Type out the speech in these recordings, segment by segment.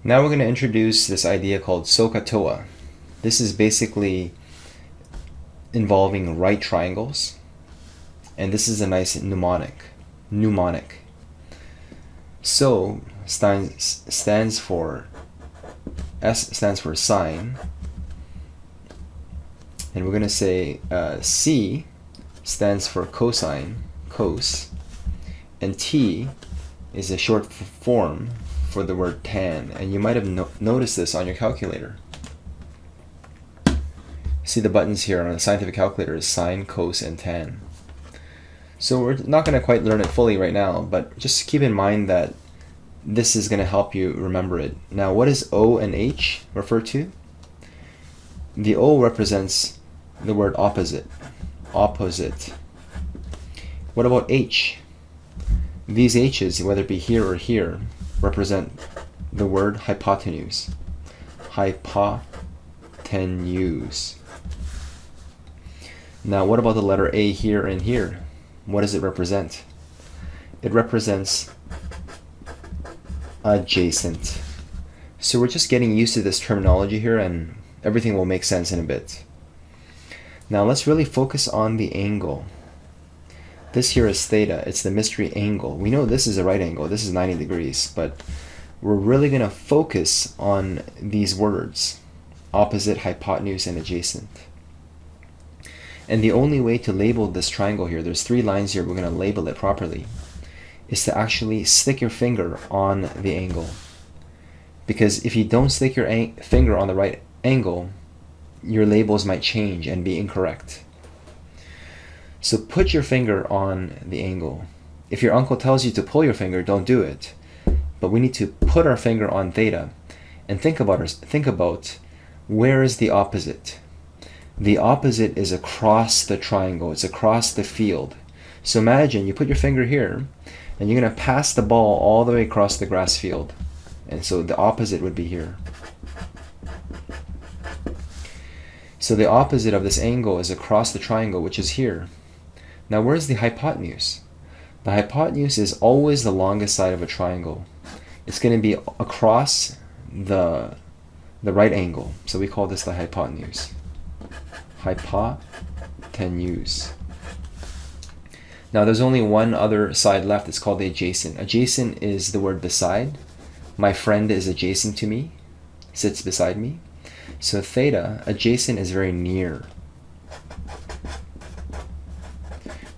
Now we're going to introduce this idea called SOH CAH TOA. This is basically involving right triangles, and this is a nice mnemonic. So stands for S stands for sine, and we're going to say C stands for cosine, cos, and T is a short form for the word tan, and you might have noticed this on your calculator. See the buttons here on a scientific calculator is sine, cos, and tan. So we're not going to quite learn it fully right now, but just keep in mind that this is going to help you remember it. Now, what does O and H refer to? The O represents the word opposite. Opposite. What about H? These H's, whether it be here or here, represent the word hypotenuse. Hypotenuse. Now, what about the letter A here and here? What does it represent? It represents adjacent. So we're just getting used to this terminology here, and everything will make sense in a bit. Now let's really focus on the angle. This here is theta. It's the mystery angle. We know this is a right angle. This is 90 degrees, but we're really going to focus on these words: opposite, hypotenuse, and adjacent. And the only way to label this triangle here, there's 3 lines here, we're going to label it properly, is to actually stick your finger on the angle. Because if you don't stick your finger on the right angle, your labels might change and be incorrect. So put your finger on the angle. If your uncle tells you to pull your finger, don't do it. But we need to put our finger on theta and think about where is the opposite. The opposite is across the triangle. It's across the field. So imagine you put your finger here and you're going to pass the ball all the way across the grass field. And so the opposite would be here. So the opposite of this angle is across the triangle, which is here. Now where's the hypotenuse? The hypotenuse is always the longest side of a triangle. It's going to be across the right angle. So we call this the hypotenuse. Hypotenuse. Now there's only one other side left. It's called the adjacent. Adjacent is the word beside. My friend is adjacent to me, sits beside me. So theta, adjacent, is very near.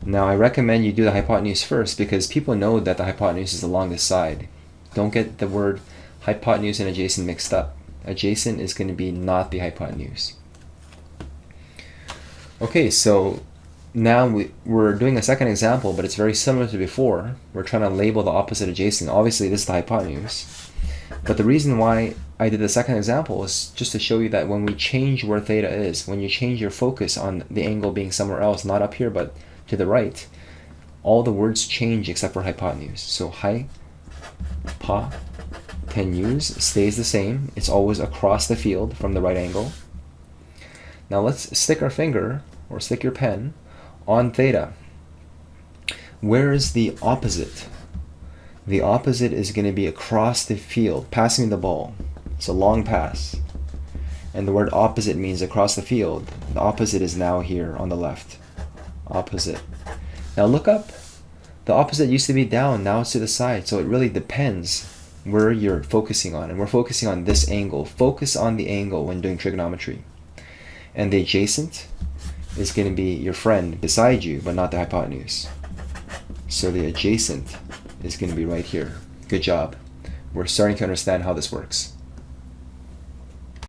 Now I recommend you do the hypotenuse first because people know that the hypotenuse is the longest side. Don't get the word hypotenuse and adjacent mixed up. Adjacent is going to be not the hypotenuse. Okay, so now we're doing a second example, but it's very similar to before. We're trying to label the opposite adjacent. Obviously this is the hypotenuse. But the reason why I did the second example is just to show you that when we change where theta is, when you change your focus on the angle being somewhere else, not up here but to the right, all the words change except for hypotenuse. So hypotenuse stays the same. It's always across the field from the right angle. Now let's stick our finger, or stick your pen, on theta. Where is the opposite? The opposite is going to be across the field, passing the ball. It's a long pass. And the word opposite means across the field. The opposite is now here on the left. Opposite. Now look up. The opposite used to be down, now it's to the side. So it really depends where you're focusing on. And we're focusing on this angle. Focus on the angle when doing trigonometry. And the adjacent is going to be your friend beside you, but not the hypotenuse. So the adjacent is going to be right here. Good job. We're starting to understand how this works.